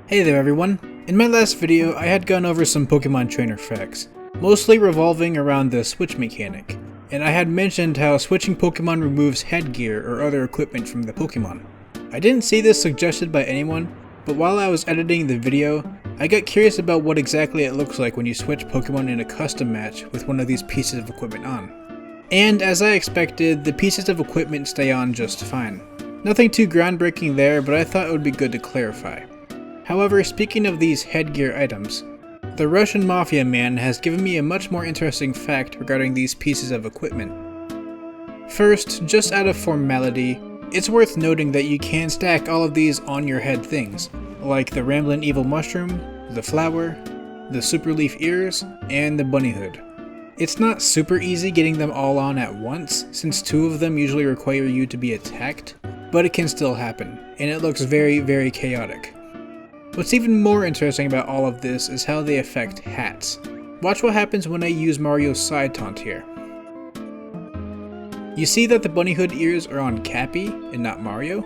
Hey there everyone! In my last video, I had gone over some Pokemon trainer facts, mostly revolving around the switch mechanic, and I had mentioned how switching Pokemon removes headgear or other equipment from the Pokemon. I didn't see this suggested by anyone, but while I was editing the video, I got curious about what exactly it looks like when you switch Pokemon in a custom match with one of these pieces of equipment on. And as I expected, the pieces of equipment stay on just fine. Nothing too groundbreaking there, but I thought it would be good to clarify. However, speaking of these headgear items, the Russian Mafia man has given me a much more interesting fact regarding these pieces of equipment. First, just out of formality, it's worth noting that you can stack all of these on your head things, like the Ramblin' Evil Mushroom, the Flower, the Super Leaf Ears, and the Bunny Hood. It's not super easy getting them all on at once, since two of them usually require you to be attacked, but it can still happen, and it looks very chaotic. What's even more interesting about all of this is how they affect hats. Watch what happens when I use Mario's side taunt here. You see that the bunny hood ears are on Cappy and not Mario?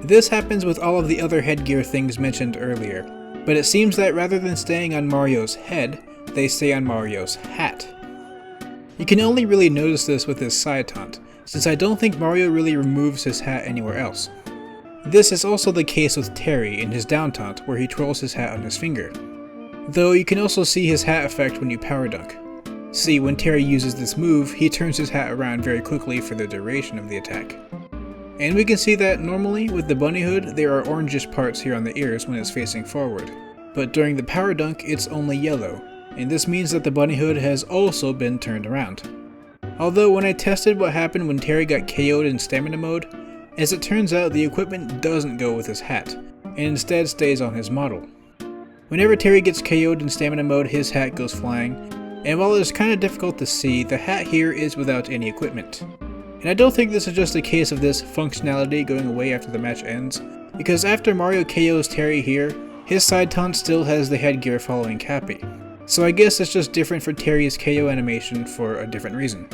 This happens with all of the other headgear things mentioned earlier, but it seems that rather than staying on Mario's head, they stay on Mario's hat. You can only really notice this with his side taunt, since I don't think Mario really removes his hat anywhere else. This is also the case with Terry in his down taunt, where he twirls his hat on his finger. Though you can also see his hat effect when you power dunk. See, when Terry uses this move, he turns his hat around very quickly for the duration of the attack. And we can see that normally with the bunny hood, there are orangish parts here on the ears when it's facing forward. But during the power dunk, it's only yellow, and this means that the bunny hood has also been turned around. Although when I tested what happened when Terry got KO'd in stamina mode, as it turns out, the equipment doesn't go with his hat, and instead stays on his model. Whenever Terry gets KO'd in stamina mode, his hat goes flying, and while it's kinda difficult to see, the hat here is without any equipment. And I don't think this is just a case of this functionality going away after the match ends, because after Mario KOs Terry here, his side taunt still has the headgear following Cappy. So I guess it's just different for Terry's KO animation for a different reason.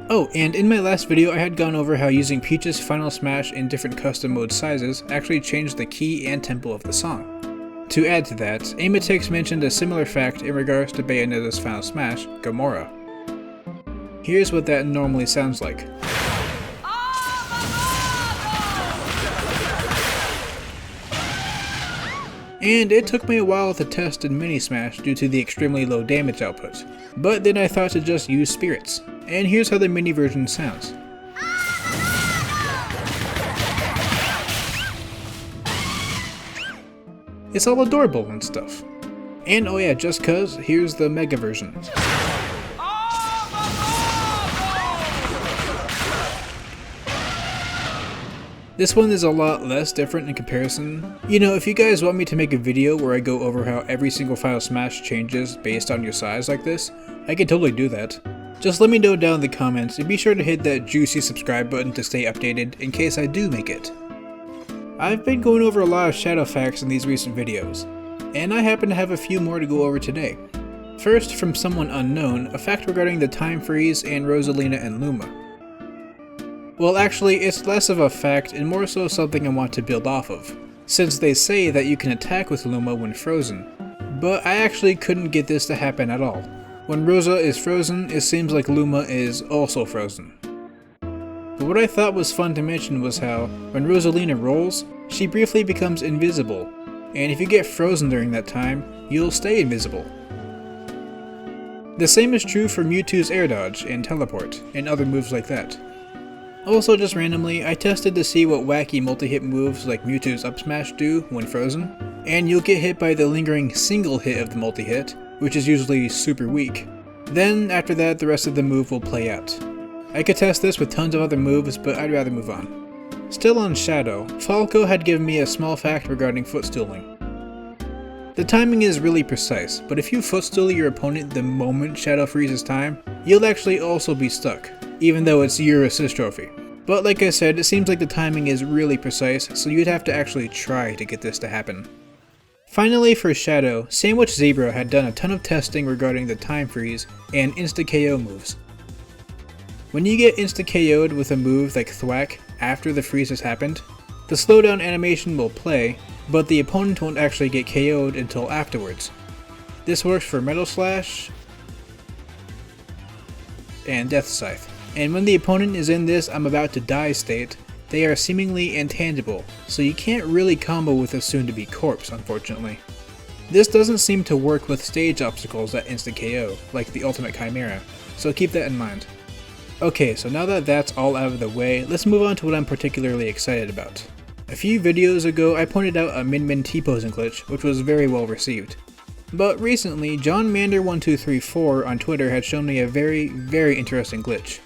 Oh, and in my last video I had gone over how using Peach's Final Smash in different custom mode sizes actually changed the key and tempo of the song. To add to that, Aizeque mentioned a similar fact in regards to Bayonetta's Final Smash, Gamora. Here's what that normally sounds like. And it took me a while to test in Mini Smash due to the extremely low damage output, but then I thought to just use Spirits. And here's how the mini version sounds. It's all adorable and stuff. And oh yeah, just cuz, here's the Mega version. This one is a lot less different in comparison. You know, if you guys want me to make a video where I go over how every single Final Smash changes based on your size like this, I can totally do that. Just let me know down in the comments and be sure to hit that juicy subscribe button to stay updated in case I do make it. I've been going over a lot of shadow facts in these recent videos, and I happen to have a few more to go over today. First, from someone unknown, a fact regarding the Time Freeze and Rosalina and Luma. Well actually, it's less of a fact and more so something I want to build off of, since they say that you can attack with Luma when frozen, but I actually couldn't get this to happen at all. When Rosa is frozen, it seems like Luma is also frozen. But what I thought was fun to mention was how, when Rosalina rolls, she briefly becomes invisible, and if you get frozen during that time, you'll stay invisible. The same is true for Mewtwo's Air Dodge and Teleport, and other moves like that. Also just randomly, I tested to see what wacky multi-hit moves like Mewtwo's Up Smash do when frozen, and you'll get hit by the lingering single hit of the multi-hit, which is usually super weak. Then, after that, the rest of the move will play out. I could test this with tons of other moves, but I'd rather move on. Still on Shadow, Falco had given me a small fact regarding footstooling. The timing is really precise, but if you footstool your opponent the moment Shadow freezes time, you'll actually also be stuck, even though it's your assist trophy. But like I said, it seems like the timing is really precise, so you'd have to actually try to get this to happen. Finally, for Shadow, Sandwich Zebra had done a ton of testing regarding the Time Freeze and Insta-KO moves. When you get Insta-KO'd with a move like Thwack after the freeze has happened, The slowdown animation will play, but the opponent won't actually get KO'd until afterwards. This works for Metal Slash and Death Scythe. And when the opponent is in this I'm about to die state, they are seemingly intangible, so you can't really combo with a soon-to-be corpse, unfortunately. This doesn't seem to work with stage obstacles that insta-KO, like the Ultimate Chimera, so keep that in mind. Okay, so now that that's all out of the way, let's move on to what I'm particularly excited about. A few videos ago I pointed out a Min T-posing glitch, which was very well received. But recently, JohnMander1234 on Twitter had shown me a very interesting glitch.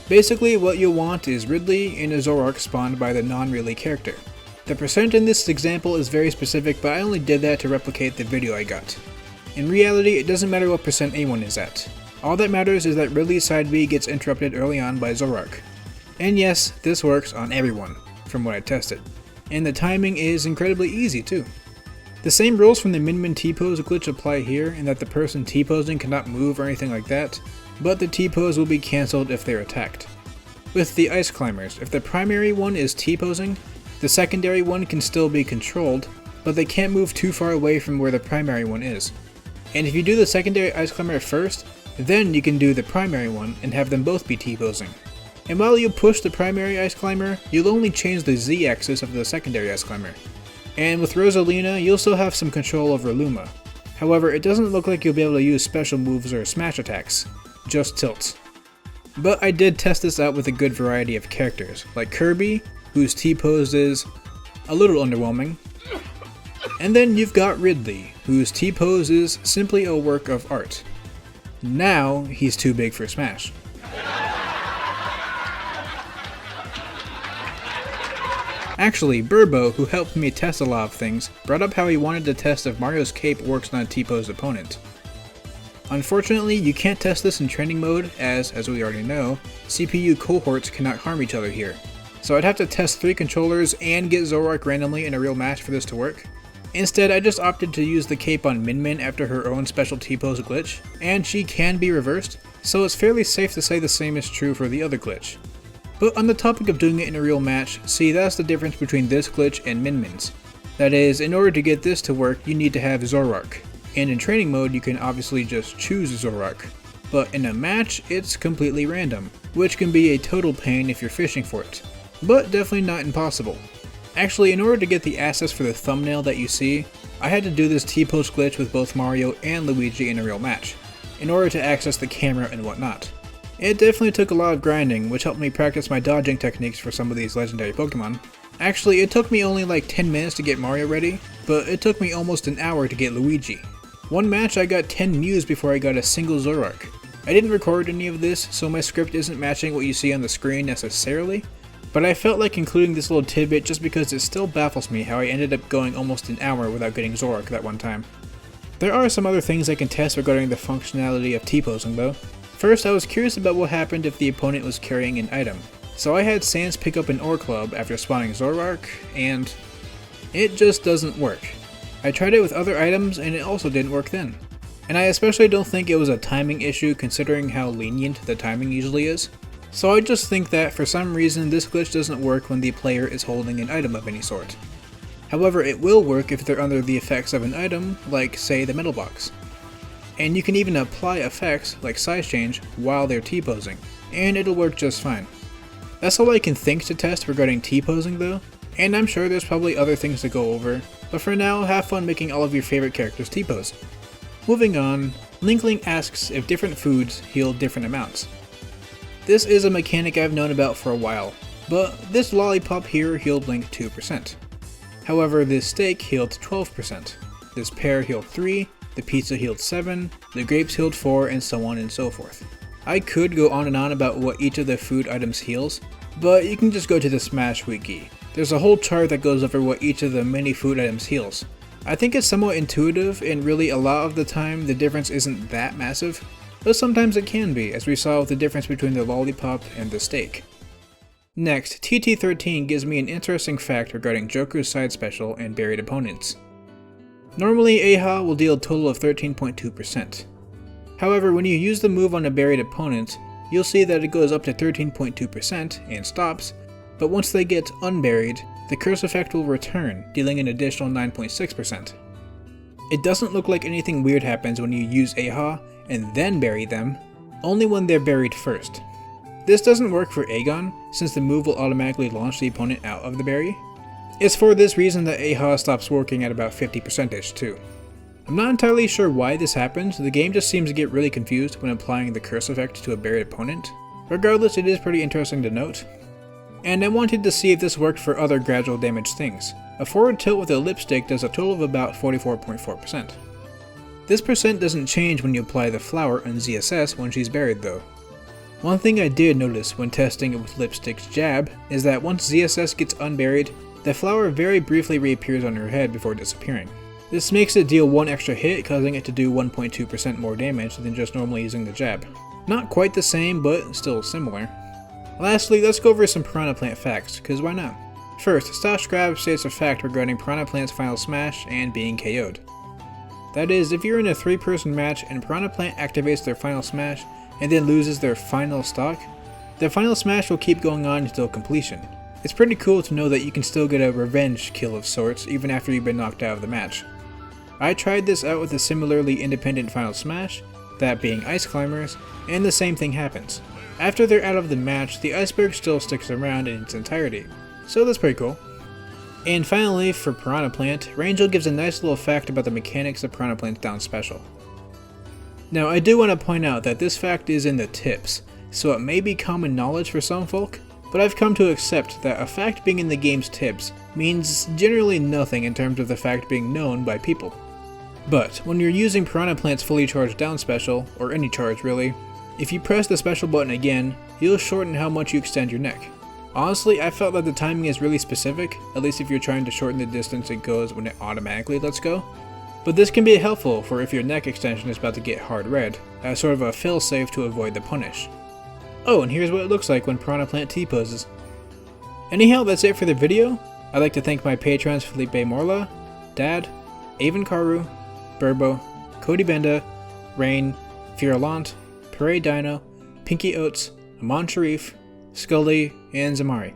Basically, what you'll want is Ridley and a Zoroark spawned by the non-Ridley character. The percent in this example is very specific, but I only did that to replicate the video I got. In reality, it doesn't matter what percent anyone is at. All that matters is that Ridley's side B gets interrupted early on by Zoroark. And yes, this works on everyone, from what I tested. And the timing is incredibly easy too. The same rules from the Min T-pose glitch apply here, in that the person T-posing cannot move or anything like that, but the T-pose will be cancelled if they're attacked. With the Ice Climbers, if the primary one is T-posing, the secondary one can still be controlled, but they can't move too far away from where the primary one is. And if you do the secondary Ice Climber first, then you can do the primary one and have them both be T-posing. And while you push the primary Ice Climber, you'll only change the Z-axis of the secondary Ice Climber. And with Rosalina, you'll still have some control over Luma. However, it doesn't look like you'll be able to use special moves or smash attacks, just tilts. But I did test this out with a good variety of characters, like Kirby, whose T-pose is a little underwhelming. And then you've got Ridley, whose T-pose is simply a work of art. Now he's too big for Smash. Actually, Burbo, who helped me test a lot of things, brought up how he wanted to test if Mario's cape works on a T-posed opponent. Unfortunately, you can't test this in training mode as we already know, CPU cohorts cannot harm each other here. So I'd have to test 3 controllers and get Zoroark randomly in a real match for this to work. Instead, I just opted to use the cape on Min after her own special T-pose glitch, and she can be reversed, so it's fairly safe to say the same is true for the other glitch. But on the topic of doing it in a real match, see, that's the difference between this glitch and Min-Min's. That is, in order to get this to work, you need to have Zoroark. And in training mode, you can obviously just choose Zoroark. But in a match, it's completely random, which can be a total pain if you're fishing for it. But definitely not impossible. Actually, in order to get the assets for the thumbnail that you see, I had to do this T-pose glitch with both Mario and Luigi in a real match, in order to access the camera and whatnot. It definitely took a lot of grinding, which helped me practice my dodging techniques for some of these legendary Pokemon. Actually, it took me only like 10 minutes to get Mario ready, but it took me almost an hour to get Luigi. One match I got 10 Mews before I got a single Zoroark. I didn't record any of this, so my script isn't matching what you see on the screen necessarily, but I felt like including this little tidbit just because it still baffles me how I ended up going almost an hour without getting Zoroark that one time. There are some other things I can test regarding the functionality of T-posing though. First, I was curious about what happened if the opponent was carrying an item. So I had Sans pick up an Ore Club after spawning Zoroark, and it just doesn't work. I tried it with other items and it also didn't work then. And I especially don't think it was a timing issue considering how lenient the timing usually is. So I just think that for some reason this glitch doesn't work when the player is holding an item of any sort. However, it will work if they're under the effects of an item, like say the Metal Box. And you can even apply effects, like size change, while they're T-posing, and it'll work just fine. That's all I can think to test regarding T-posing though, and I'm sure there's probably other things to go over, but for now, have fun making all of your favorite characters T-pose. Moving on, Linkling asks if different foods heal different amounts. This is a mechanic I've known about for a while, but this lollipop here healed Link 2%. However, this steak healed 12%, this pear healed 3%, the pizza healed 7%, the grapes healed 4%, and so on and so forth. I could go on and on about what each of the food items heals, but you can just go to the Smash Wiki. There's a whole chart that goes over what each of the many food items heals. I think it's somewhat intuitive, and really a lot of the time the difference isn't that massive, but sometimes it can be, as we saw with the difference between the lollipop and the steak. Next, TT13 gives me an interesting fact regarding Joker's side special and buried opponents. Normally, AHA will deal a total of 13.2%. However, when you use the move on a buried opponent, you'll see that it goes up to 13.2% and stops, but once they get unburied, the curse effect will return, dealing an additional 9.6%. It doesn't look like anything weird happens when you use AHA and then bury them, only when they're buried first. This doesn't work for Aegon, since the move will automatically launch the opponent out of the bury. It's for this reason that AHA stops working at about 50%ish too. I'm not entirely sure why this happens, the game just seems to get really confused when applying the curse effect to a buried opponent. Regardless, it is pretty interesting to note. And I wanted to see if this worked for other gradual damage things. A forward tilt with a lipstick does a total of about 44.4%. This percent doesn't change when you apply the flower on ZSS when she's buried though. One thing I did notice when testing it with Lipstick's jab is that once ZSS gets unburied, the flower very briefly reappears on her head before disappearing. This makes it deal one extra hit, causing it to do 1.2% more damage than just normally using the jab. Not quite the same, but still similar. Lastly, let's go over some Piranha Plant facts, cause why not? First, Stash Grab states a fact regarding Piranha Plant's final smash and being KO'd. That is, if you're in a 3-person match and Piranha Plant activates their final smash and then loses their final stock, the final smash will keep going on until completion. It's pretty cool to know that you can still get a revenge kill of sorts even after you've been knocked out of the match. I tried this out with a similarly independent final smash, that being Ice Climbers, and the same thing happens. After they're out of the match, the iceberg still sticks around in its entirety, so that's pretty cool. And finally, for Piranha Plant, Raighne gives a nice little fact about the mechanics of Piranha Plant's down special. Now, I do want to point out that this fact is in the tips, so it may be common knowledge for some folk, but I've come to accept that a fact being in the game's tips means generally nothing in terms of the fact being known by people. But when you're using Piranha Plant's fully charged down special, or any charge really, if you press the special button again, you'll shorten how much you extend your neck. Honestly, I felt that the timing is really specific, at least if you're trying to shorten the distance it goes when it automatically lets go. But this can be helpful for if your neck extension is about to get hard red, as sort of a fail-safe to avoid the punish. Oh, and here's what it looks like when Piranha Plant T-poses. Anyhow, that's it for the video. I'd like to thank my patrons Felipe Morla, Dadddd, Avon Karu, Burbo, Cody Benda, Raighne, Feurolant, Dino, PinkieOats, Aman Shareef, Skully, and Xammary.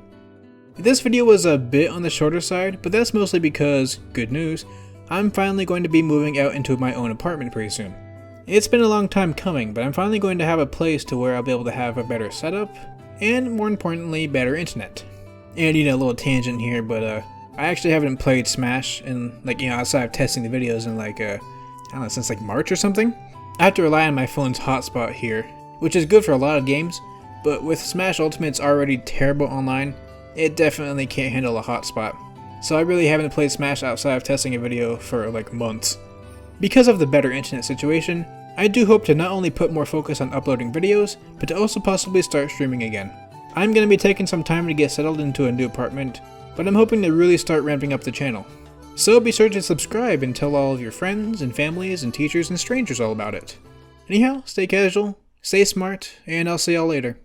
This video was a bit on the shorter side, but that's mostly because, good news, I'm finally going to be moving out into my own apartment pretty soon. It's been a long time coming, but I'm finally going to have a place to where I'll be able to have a better setup, and more importantly, better internet. And a little tangent here, but I actually haven't played Smash in, outside of testing the videos in I don't know, since March or something. I have to rely on my phone's hotspot here, which is good for a lot of games, but with Smash Ultimate's already terrible online, it definitely can't handle a hotspot. So I really haven't played Smash outside of testing a video for months. Because of the better internet situation, I do hope to not only put more focus on uploading videos, but to also possibly start streaming again. I'm going to be taking some time to get settled into a new apartment, but I'm hoping to really start ramping up the channel. So be sure to subscribe and tell all of your friends and families and teachers and strangers all about it. Anyhow, stay casual, stay smart, and I'll see y'all later.